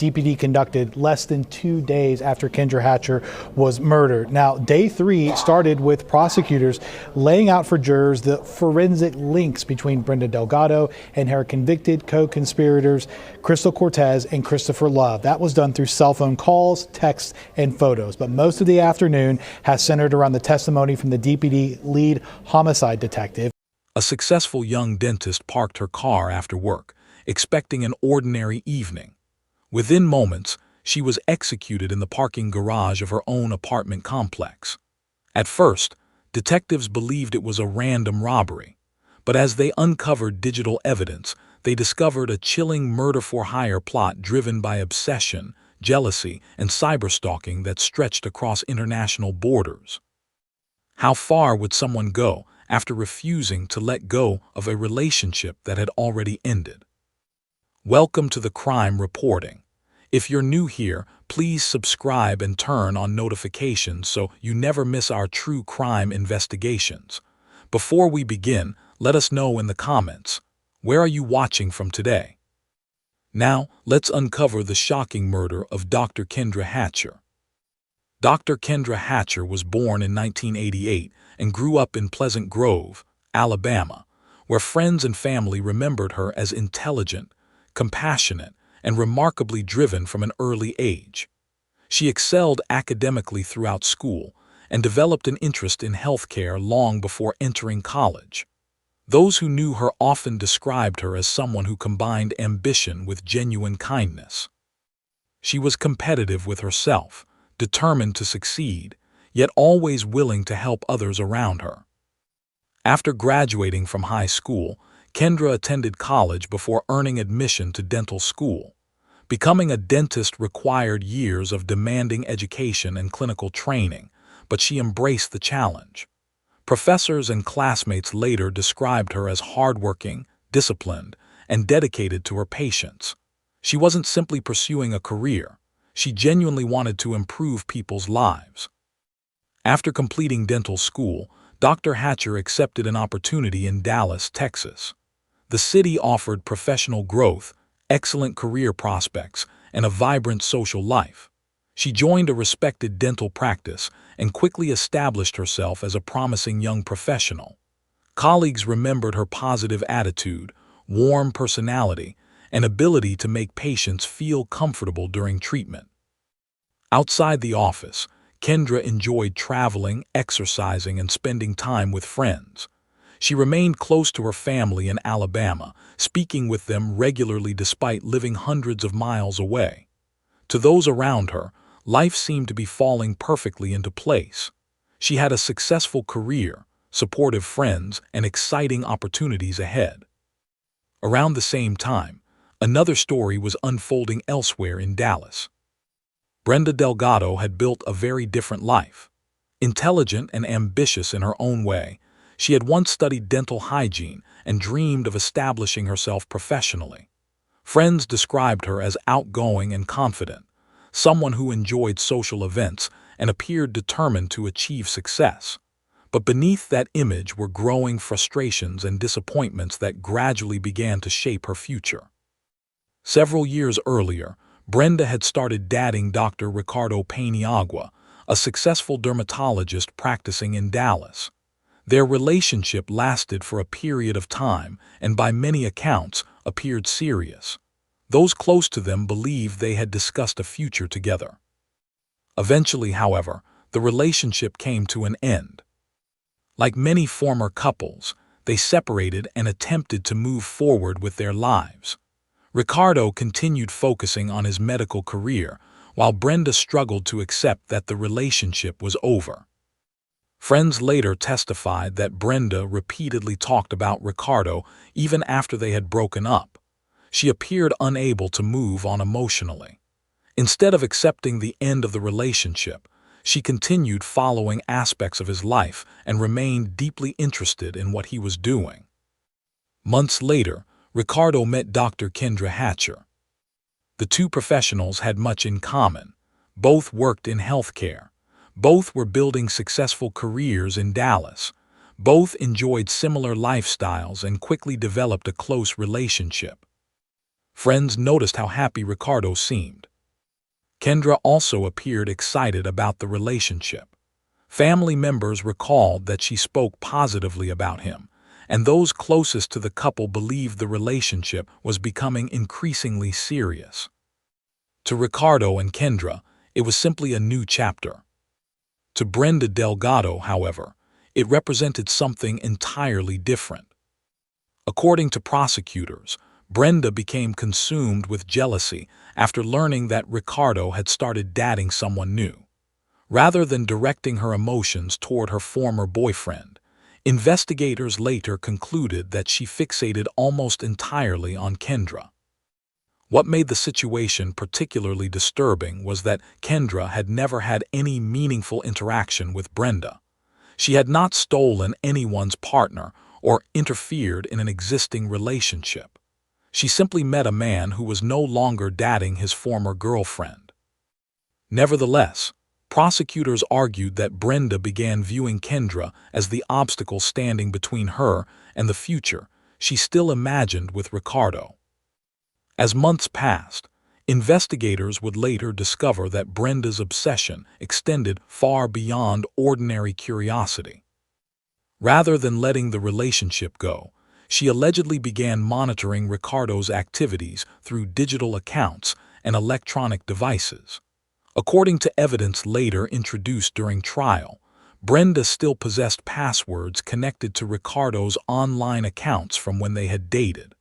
DPD conducted less than 2 days after Kendra Hatcher was murdered. Now, day 3 started with prosecutors laying out for jurors the forensic links between Brenda Delgado and her convicted co-conspirators, Crystal Cortez and Christopher Love. That was done through cell phone calls, texts, and photos. But most of the afternoon has centered around the testimony from the DPD lead homicide detective. A successful young dentist parked her car after work, expecting an ordinary evening. Within moments, she was executed in the parking garage of her own apartment complex. At first, detectives believed it was a random robbery, but as they uncovered digital evidence, they discovered a chilling murder-for-hire plot driven by obsession, jealousy, and cyberstalking that stretched across international borders. How far would someone go after refusing to let go of a relationship that had already ended? Welcome to the Crime Reporting. If you're new here, please subscribe and turn on notifications so you never miss our true crime investigations. Before we begin, let us know in the comments, where are you watching from today? Now, let's uncover the shocking murder of Dr. Kendra Hatcher. Dr. Kendra Hatcher was born in 1988 and grew up in Pleasant Grove, Alabama, where friends and family remembered her as intelligent, compassionate, and remarkably driven from an early age. She excelled academically throughout school and developed an interest in healthcare long before entering college. Those who knew her often described her as someone who combined ambition with genuine kindness. She was competitive with herself, determined to succeed, yet always willing to help others around her. After graduating from high school, Kendra attended college before earning admission to dental school. Becoming a dentist required years of demanding education and clinical training, but she embraced the challenge. Professors and classmates later described her as hardworking, disciplined, and dedicated to her patients. She wasn't simply pursuing a career. She genuinely wanted to improve people's lives. After completing dental school, Dr. Hatcher accepted an opportunity in Dallas, Texas. The city offered professional growth, excellent career prospects, and a vibrant social life. She joined a respected dental practice and quickly established herself as a promising young professional. Colleagues remembered her positive attitude, warm personality, and ability to make patients feel comfortable during treatment. Outside the office, Kendra enjoyed traveling, exercising, and spending time with friends. She remained close to her family in Alabama, speaking with them regularly despite living hundreds of miles away. To those around her, life seemed to be falling perfectly into place. She had a successful career, supportive friends, and exciting opportunities ahead. Around the same time, another story was unfolding elsewhere in Dallas. Brenda Delgado had built a very different life. Intelligent and ambitious in her own way, she had once studied dental hygiene and dreamed of establishing herself professionally. Friends described her as outgoing and confident, someone who enjoyed social events and appeared determined to achieve success. But beneath that image were growing frustrations and disappointments that gradually began to shape her future. Several years earlier, Brenda had started dating Dr. Ricardo Paniagua, a successful dermatologist practicing in Dallas. Their relationship lasted for a period of time and by many accounts appeared serious. Those close to them believed they had discussed a future together. Eventually, however, the relationship came to an end. Like many former couples, they separated and attempted to move forward with their lives. Ricardo continued focusing on his medical career, while Brenda struggled to accept that the relationship was over. Friends later testified that Brenda repeatedly talked about Ricardo even after they had broken up. She appeared unable to move on emotionally. Instead of accepting the end of the relationship, she continued following aspects of his life and remained deeply interested in what he was doing. Months later, Ricardo met Dr. Kendra Hatcher. The two professionals had much in common. Both worked in healthcare. Both were building successful careers in Dallas. Both enjoyed similar lifestyles and quickly developed a close relationship. Friends noticed how happy Ricardo seemed. Kendra also appeared excited about the relationship. Family members recalled that she spoke positively about him, and those closest to the couple believed the relationship was becoming increasingly serious. To Ricardo and Kendra, it was simply a new chapter. To Brenda Delgado, however, it represented something entirely different. According to prosecutors, Brenda became consumed with jealousy after learning that Ricardo had started dating someone new. Rather than directing her emotions toward her former boyfriend, investigators later concluded that she fixated almost entirely on Kendra. What made the situation particularly disturbing was that Kendra had never had any meaningful interaction with Brenda. She had not stolen anyone's partner or interfered in an existing relationship. She simply met a man who was no longer dating his former girlfriend. Nevertheless, prosecutors argued that Brenda began viewing Kendra as the obstacle standing between her and the future she still imagined with Ricardo. As months passed, investigators would later discover that Brenda's obsession extended far beyond ordinary curiosity. Rather than letting the relationship go, she allegedly began monitoring Ricardo's activities through digital accounts and electronic devices. According to evidence later introduced during trial, Brenda still possessed passwords connected to Ricardo's online accounts from when they had dated.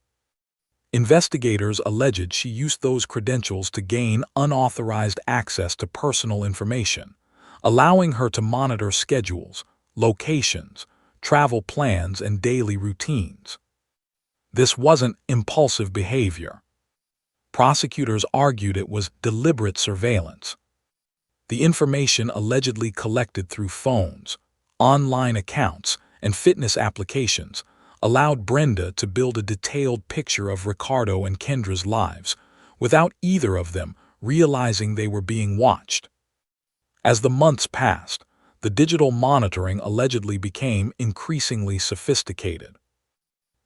Investigators alleged she used those credentials to gain unauthorized access to personal information, allowing her to monitor schedules, locations, travel plans, and daily routines. This wasn't impulsive behavior. Prosecutors argued it was deliberate surveillance. The information allegedly collected through phones, online accounts, and fitness applications allowed Brenda to build a detailed picture of Ricardo and Kendra's lives, without either of them realizing they were being watched. As the months passed, the digital monitoring allegedly became increasingly sophisticated.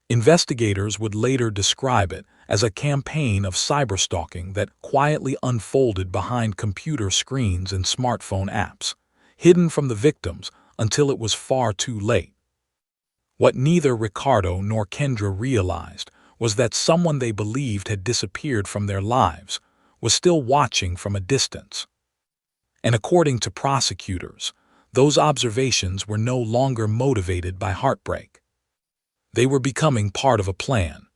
Investigators would later describe it as a campaign of cyberstalking that quietly unfolded behind computer screens and smartphone apps, hidden from the victims until it was far too late. What neither Ricardo nor Kendra realized was that someone they believed had disappeared from their lives was still watching from a distance. And according to prosecutors, those observations were no longer motivated by heartbreak. They were becoming part of a plan.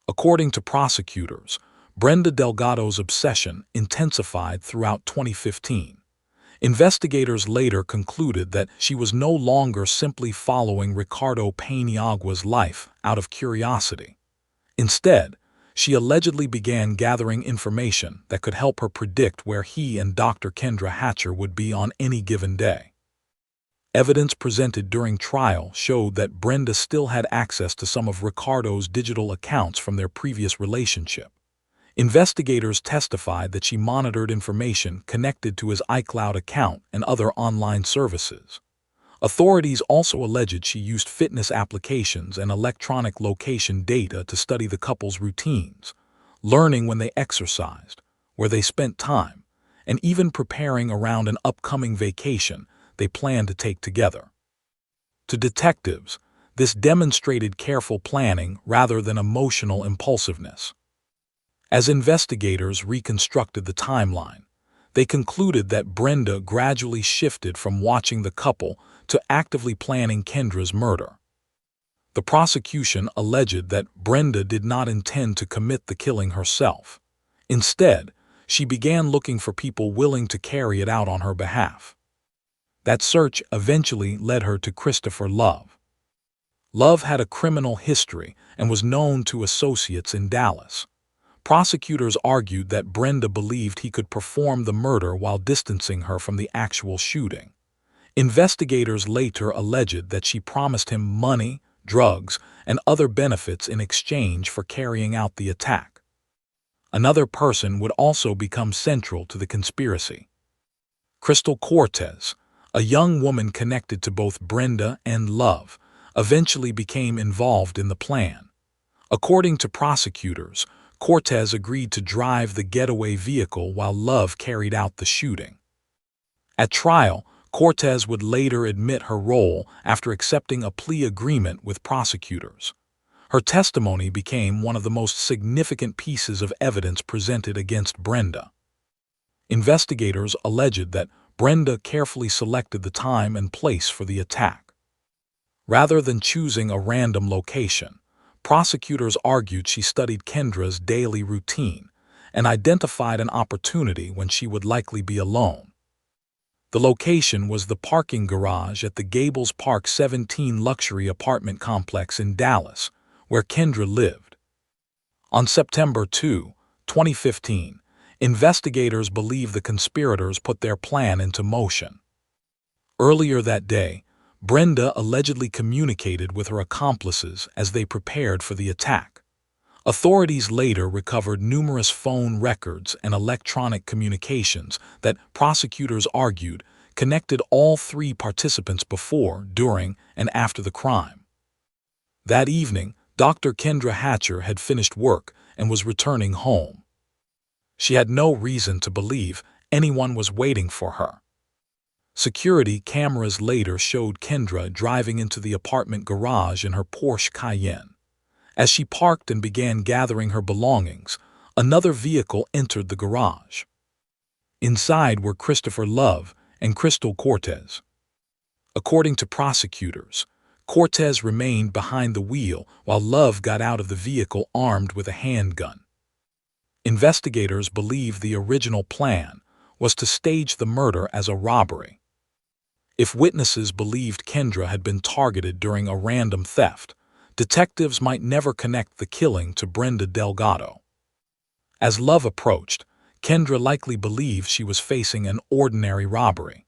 According to prosecutors, Brenda Delgado's obsession intensified throughout 2015. Investigators later concluded that she was no longer simply following Ricardo Paniagua's life out of curiosity. Instead, she allegedly began gathering information that could help her predict where he and Dr. Kendra Hatcher would be on any given day. Evidence presented during trial showed that Brenda still had access to some of Ricardo's digital accounts from their previous relationship. Investigators testified that she monitored information connected to his iCloud account and other online services. Authorities also alleged she used fitness applications and electronic location data to study the couple's routines, learning when they exercised, where they spent time, and even preparing around an upcoming vacation they planned to take together. To detectives, this demonstrated careful planning rather than emotional impulsiveness. As investigators reconstructed the timeline, they concluded that Brenda gradually shifted from watching the couple to actively planning Kendra's murder. The prosecution alleged that Brenda did not intend to commit the killing herself. Instead, she began looking for people willing to carry it out on her behalf. That search eventually led her to Christopher Love. Love had a criminal history and was known to associates in Dallas. Prosecutors argued that Brenda believed he could perform the murder while distancing her from the actual shooting. Investigators later alleged that she promised him money, drugs, and other benefits in exchange for carrying out the attack. Another person would also become central to the conspiracy. Crystal Cortez, a young woman connected to both Brenda and Love, eventually became involved in the plan. According to prosecutors, Cortez agreed to drive the getaway vehicle while Love carried out the shooting. At trial, Cortez would later admit her role after accepting a plea agreement with prosecutors. Her testimony became one of the most significant pieces of evidence presented against Brenda. Investigators alleged that Brenda carefully selected the time and place for the attack. Rather than choosing a random location, prosecutors argued she studied Kendra's daily routine and identified an opportunity when she would likely be alone. The location was the parking garage at the Gables Park 17 luxury apartment complex in Dallas, where Kendra lived. On September 2, 2015, investigators believe the conspirators put their plan into motion. Earlier that day, Brenda allegedly communicated with her accomplices as they prepared for the attack. Authorities later recovered numerous phone records and electronic communications that prosecutors argued connected all three participants before, during, and after the crime. That evening, Dr. Kendra Hatcher had finished work and was returning home. She had no reason to believe anyone was waiting for her. Security cameras later showed Kendra driving into the apartment garage in her Porsche Cayenne. As she parked and began gathering her belongings, another vehicle entered the garage. Inside were Christopher Love and Crystal Cortez. According to prosecutors, Cortez remained behind the wheel while Love got out of the vehicle armed with a handgun. Investigators believe the original plan was to stage the murder as a robbery. If witnesses believed Kendra had been targeted during a random theft, detectives might never connect the killing to Brenda Delgado. As Love approached, Kendra likely believed she was facing an ordinary robbery.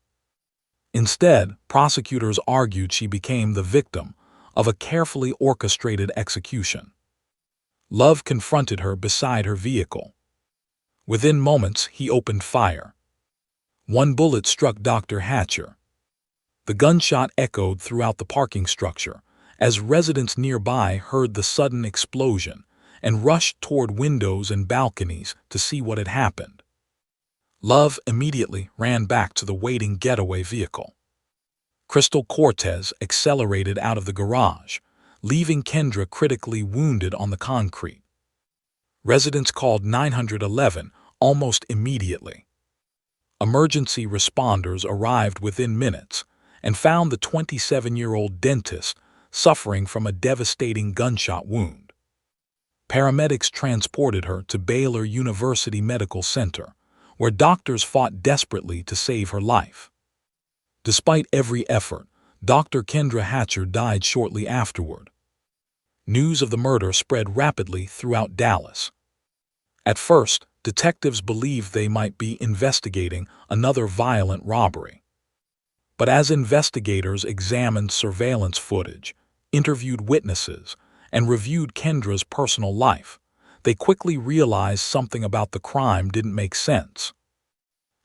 Instead, prosecutors argued she became the victim of a carefully orchestrated execution. Love confronted her beside her vehicle. Within moments, he opened fire. One bullet struck Dr. Hatcher. The gunshot echoed throughout the parking structure as residents nearby heard the sudden explosion and rushed toward windows and balconies to see what had happened. Love immediately ran back to the waiting getaway vehicle. Crystal Cortez accelerated out of the garage, leaving Kendra critically wounded on the concrete. Residents called 911 almost immediately. Emergency responders arrived within minutes and found the 27-year-old dentist suffering from a devastating gunshot wound. Paramedics transported her to Baylor University Medical Center, where doctors fought desperately to save her life. Despite every effort, Dr. Kendra Hatcher died shortly afterward. News of the murder spread rapidly throughout Dallas. At first, detectives believed they might be investigating another violent robbery. But as investigators examined surveillance footage, interviewed witnesses, and reviewed Kendra's personal life, they quickly realized something about the crime didn't make sense.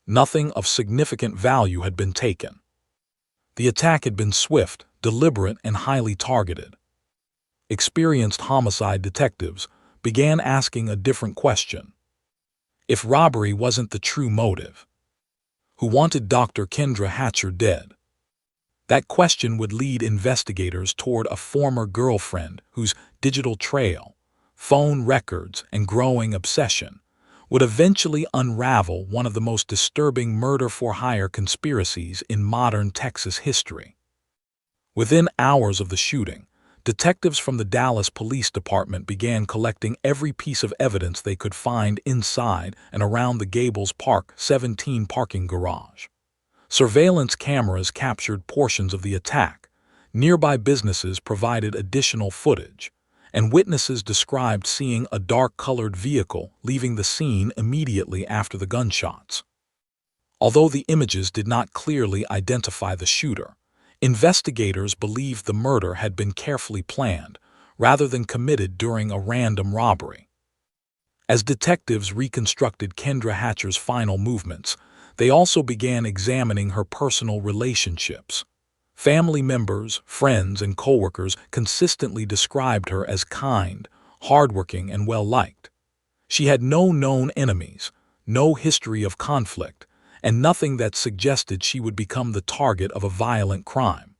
Nothing of significant value had been taken. The attack had been swift, deliberate, and highly targeted. Experienced homicide detectives began asking a different question. If robbery wasn't the true motive, who wanted Dr. Kendra Hatcher dead? That question would lead investigators toward a former girlfriend whose digital trail, phone records, and growing obsession would eventually unravel one of the most disturbing murder-for-hire conspiracies in modern Texas history. Within hours of the shooting, detectives from the Dallas Police Department began collecting every piece of evidence they could find inside and around the Gables Park 17 parking garage. Surveillance cameras captured portions of the attack, nearby businesses provided additional footage, and witnesses described seeing a dark-colored vehicle leaving the scene immediately after the gunshots. Although the images did not clearly identify the shooter, investigators believed the murder had been carefully planned, rather than committed during a random robbery. As detectives reconstructed Kendra Hatcher's final movements, they also began examining her personal relationships. Family members, friends, and coworkers consistently described her as kind, hardworking, and well-liked. She had no known enemies, no history of conflict, and nothing that suggested she would become the target of a violent crime.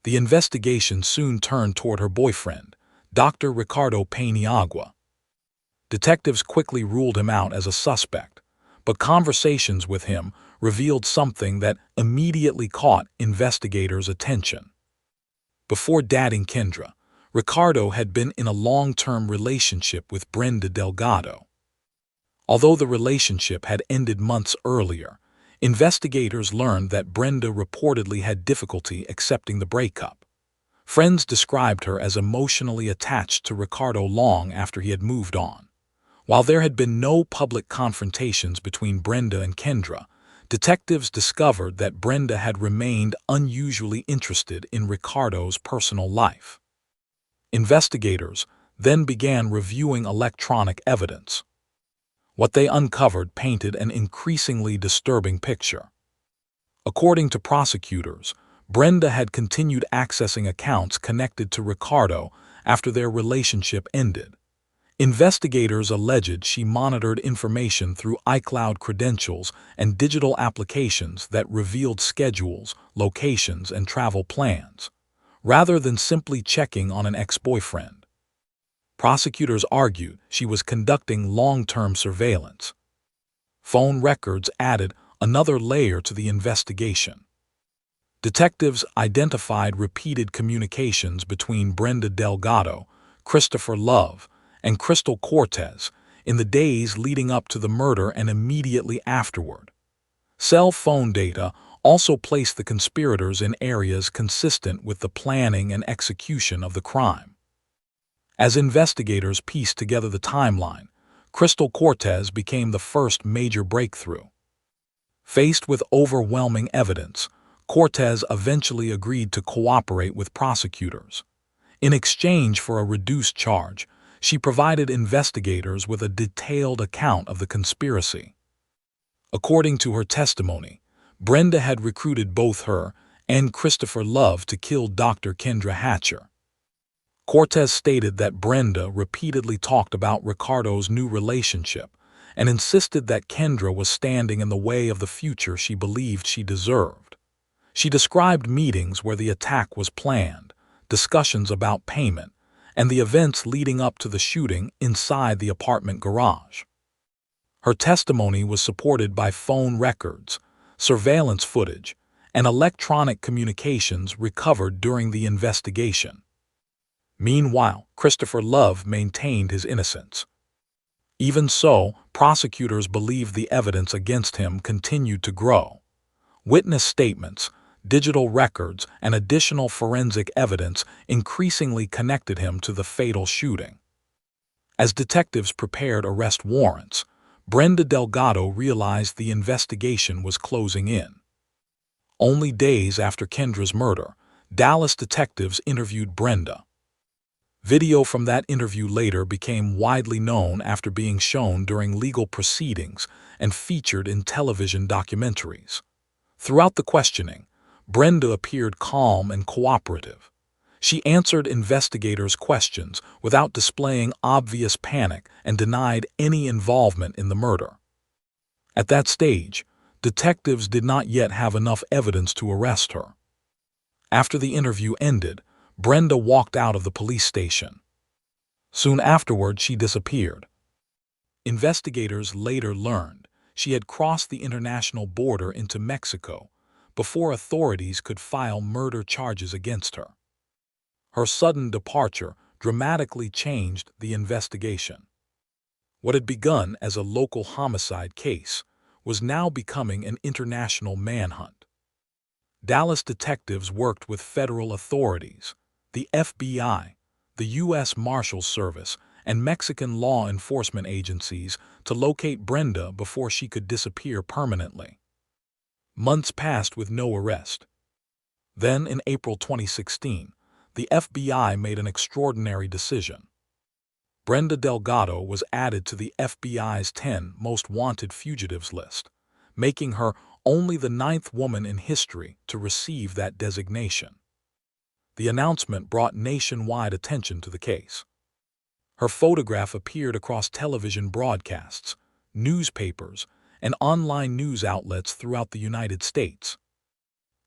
The investigation soon turned toward her boyfriend, Dr. Ricardo Paniagua. Detectives quickly ruled him out as a suspect, but conversations with him revealed something that immediately caught investigators' attention. Before dating Kendra, Ricardo had been in a long-term relationship with Brenda Delgado. Although the relationship had ended months earlier, investigators learned that Brenda reportedly had difficulty accepting the breakup. Friends described her as emotionally attached to Ricardo long after he had moved on. While there had been no public confrontations between Brenda and Kendra, detectives discovered that Brenda had remained unusually interested in Ricardo's personal life. Investigators then began reviewing electronic evidence. What they uncovered painted an increasingly disturbing picture. According to prosecutors, Brenda had continued accessing accounts connected to Ricardo after their relationship ended. Investigators alleged she monitored information through iCloud credentials and digital applications that revealed schedules, locations, and travel plans, rather than simply checking on an ex-boyfriend. Prosecutors argued she was conducting long-term surveillance. Phone records added another layer to the investigation. Detectives identified repeated communications between Brenda Delgado, Christopher Love, and Crystal Cortez in the days leading up to the murder and immediately afterward. Cell phone data also placed the conspirators in areas consistent with the planning and execution of the crime. As investigators pieced together the timeline, Crystal Cortez became the first major breakthrough. Faced with overwhelming evidence, Cortez eventually agreed to cooperate with prosecutors. In exchange for a reduced charge, she provided investigators with a detailed account of the conspiracy. According to her testimony, Brenda had recruited both her and Christopher Love to kill Dr. Kendra Hatcher. Cortez stated that Brenda repeatedly talked about Ricardo's new relationship and insisted that Kendra was standing in the way of the future she believed she deserved. She described meetings where the attack was planned, discussions about payment, and the events leading up to the shooting inside the apartment garage. Her testimony was supported by phone records, surveillance footage, and electronic communications recovered during the investigation. Meanwhile, Christopher Love maintained his innocence. Even so, prosecutors believed the evidence against him continued to grow. Witness statements, digital records, and additional forensic evidence increasingly connected him to the fatal shooting. As detectives prepared arrest warrants, Brenda Delgado realized the investigation was closing in. Only days after Kendra's murder, Dallas detectives interviewed Brenda. Video from that interview later became widely known after being shown during legal proceedings and featured in television documentaries. Throughout the questioning, Brenda appeared calm and cooperative. She answered investigators' questions without displaying obvious panic and denied any involvement in the murder. At that stage, detectives did not yet have enough evidence to arrest her. After the interview ended, Brenda walked out of the police station. Soon afterward, she disappeared. Investigators later learned she had crossed the international border into Mexico before authorities could file murder charges against her. Her sudden departure dramatically changed the investigation. What had begun as a local homicide case was now becoming an international manhunt. Dallas detectives worked with federal authorities, the FBI, the U.S. Marshals Service, and Mexican law enforcement agencies to locate Brenda before she could disappear permanently. Months passed with no arrest. Then, in April 2016, the FBI made an extraordinary decision. Brenda Delgado was added to the FBI's 10 most wanted fugitives list, making her only the 9th woman in history to receive that designation. The announcement brought nationwide attention to the case. Her photograph appeared across television broadcasts, newspapers, and online news outlets throughout the United States.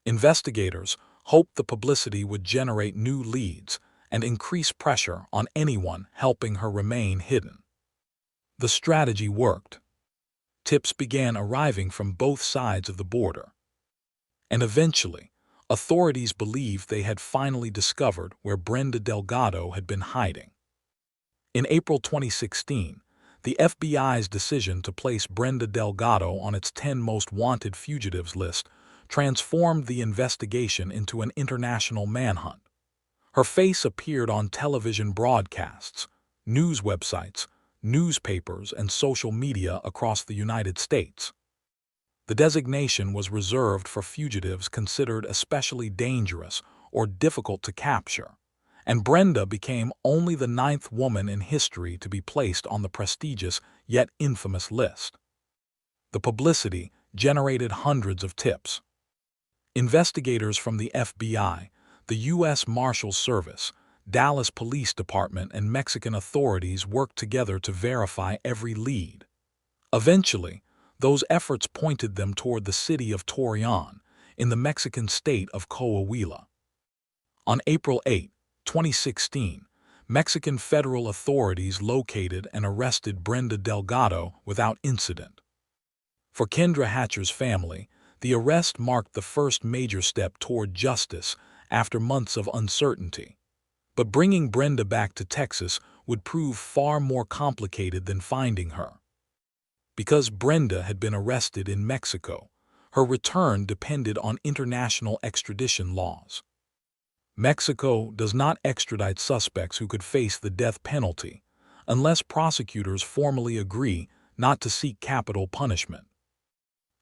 Investigators hoped the publicity would generate new leads and increase pressure on anyone helping her remain hidden. The strategy worked. Tips began arriving from both sides of the border. And eventually, authorities believed they had finally discovered where Brenda Delgado had been hiding. In April 2016, the FBI's decision to place Brenda Delgado on its 10 most wanted fugitives list transformed the investigation into an international manhunt. Her face appeared on television broadcasts, news websites, newspapers, and social media across the United States. The designation was reserved for fugitives considered especially dangerous or difficult to capture, and Brenda became only the 9th woman in history to be placed on the prestigious yet infamous list. The publicity generated hundreds of tips. Investigators from the FBI, the U.S. Marshals Service, Dallas Police Department, and Mexican authorities worked together to verify every lead. Eventually, those efforts pointed them toward the city of Torreon, in the Mexican state of Coahuila. On April 8, 2016, Mexican federal authorities located and arrested Brenda Delgado without incident. For Kendra Hatcher's family, the arrest marked the first major step toward justice after months of uncertainty. But bringing Brenda back to Texas would prove far more complicated than finding her. Because Brenda had been arrested in Mexico, her return depended on international extradition laws. Mexico does not extradite suspects who could face the death penalty unless prosecutors formally agree not to seek capital punishment.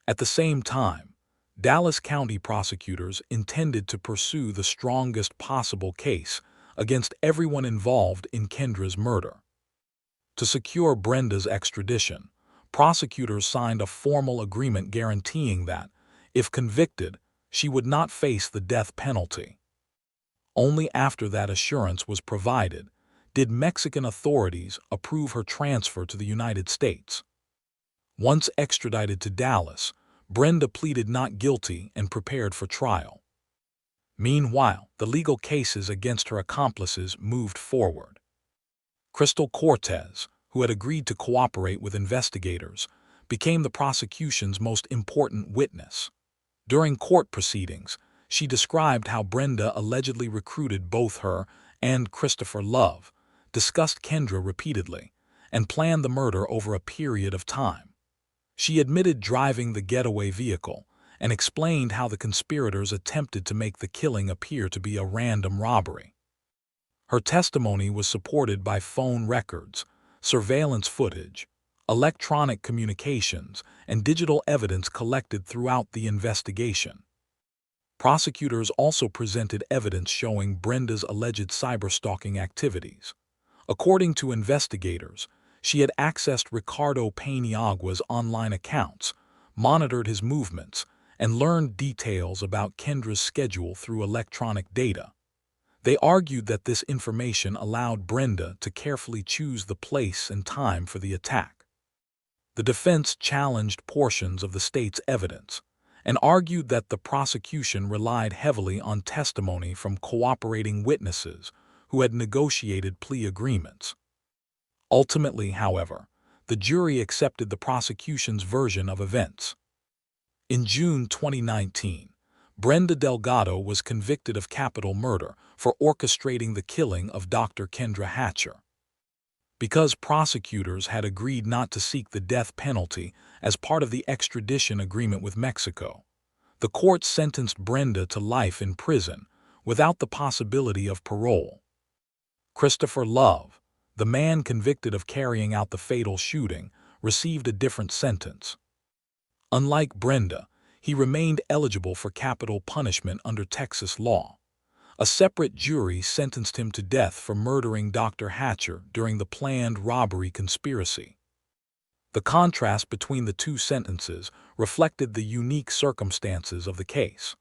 At the same time, Dallas County prosecutors intended to pursue the strongest possible case against everyone involved in Kendra's murder. To secure Brenda's extradition, prosecutors signed a formal agreement guaranteeing that, if convicted, she would not face the death penalty. Only after that assurance was provided did Mexican authorities approve her transfer to the United States. Once extradited to Dallas, Brenda pleaded not guilty and prepared for trial. Meanwhile, the legal cases against her accomplices moved forward. Crystal Cortez, who had agreed to cooperate with investigators, became the prosecution's most important witness. During court proceedings, she described how Brenda allegedly recruited both her and Christopher Love, discussed Kendra repeatedly, and planned the murder over a period of time. She admitted driving the getaway vehicle and explained how the conspirators attempted to make the killing appear to be a random robbery. Her testimony was supported by phone records, surveillance footage, electronic communications, and digital evidence collected throughout the investigation. Prosecutors also presented evidence showing Brenda's alleged cyberstalking activities. According to investigators, she had accessed Ricardo Paniagua's online accounts, monitored his movements, and learned details about Kendra's schedule through electronic data. They argued that this information allowed Brenda to carefully choose the place and time for the attack. The defense challenged portions of the state's evidence and argued that the prosecution relied heavily on testimony from cooperating witnesses who had negotiated plea agreements. Ultimately, however, the jury accepted the prosecution's version of events. In June 2019, Brenda Delgado was convicted of capital murder for orchestrating the killing of Dr. Kendra Hatcher. Because prosecutors had agreed not to seek the death penalty as part of the extradition agreement with Mexico, the court sentenced Brenda to life in prison without the possibility of parole. Christopher Love, the man convicted of carrying out the fatal shooting, received a different sentence. Unlike Brenda, he remained eligible for capital punishment under Texas law. A separate jury sentenced him to death for murdering Dr. Hatcher during the planned robbery conspiracy. The contrast between the two sentences reflected the unique circumstances of the case.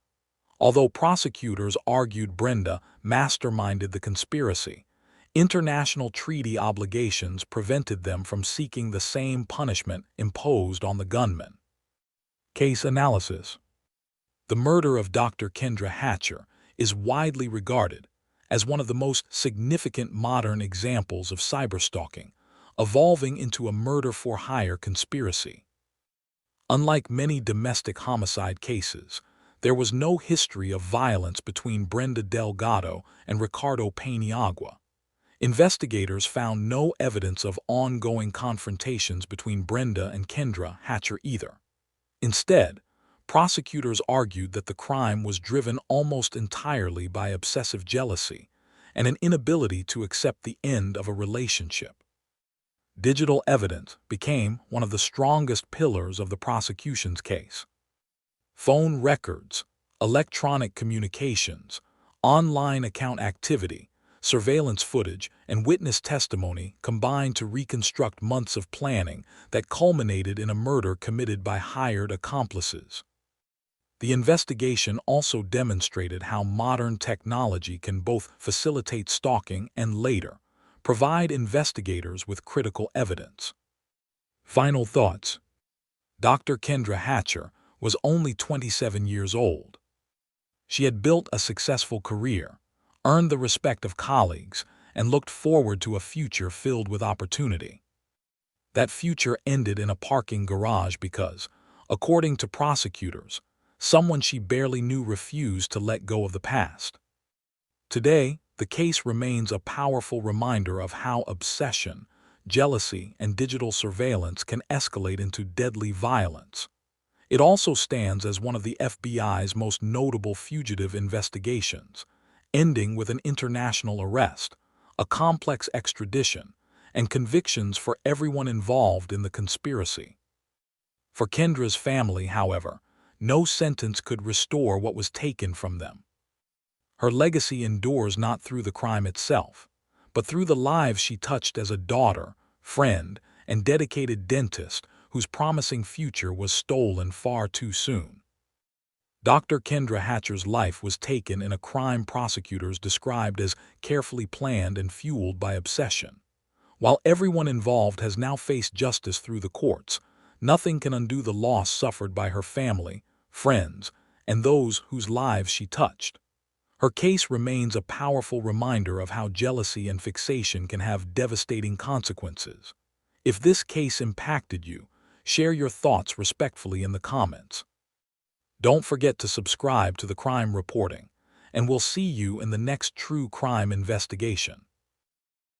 Although prosecutors argued Brenda masterminded the conspiracy, International treaty obligations prevented them from seeking the same punishment imposed on the gunman. Case analysis. The murder of Dr. Kendra Hatcher is widely regarded as one of the most significant modern examples of cyberstalking, evolving into a murder-for-hire conspiracy. Unlike many domestic homicide cases, there was no history of violence between Brenda Delgado and Ricardo Paniagua. Investigators found no evidence of ongoing confrontations between Brenda and Kendra Hatcher either. Instead, prosecutors argued that the crime was driven almost entirely by obsessive jealousy and an inability to accept the end of a relationship. Digital evidence became one of the strongest pillars of the prosecution's case. Phone records, electronic communications, online account activity, surveillance footage, and witness testimony combined to reconstruct months of planning that culminated in a murder committed by hired accomplices. The investigation also demonstrated how modern technology can both facilitate stalking and later provide investigators with critical evidence. Final thoughts. Dr. Kendra Hatcher was only 27 years old. She had built a successful career, earned the respect of colleagues, and looked forward to a future filled with opportunity. That future ended in a parking garage because, according to prosecutors, someone she barely knew refused to let go of the past. Today, the case remains a powerful reminder of how obsession, jealousy, and digital surveillance can escalate into deadly violence. It also stands as one of the FBI's most notable fugitive investigations, ending with an international arrest, a complex extradition, and convictions for everyone involved in the conspiracy. For Kendra's family, however, no sentence could restore what was taken from them. Her legacy endures not through the crime itself, but through the lives she touched as a daughter, friend, and dedicated dentist whose promising future was stolen far too soon. Dr. Kendra Hatcher's life was taken in a crime prosecutors described as carefully planned and fueled by obsession. While everyone involved has now faced justice through the courts, nothing can undo the loss suffered by her family, friends, and those whose lives she touched. Her case remains a powerful reminder of how jealousy and fixation can have devastating consequences. If this case impacted you, share your thoughts respectfully in the comments. Don't forget to subscribe to the Crime Reporting, and we'll see you in the next true crime investigation.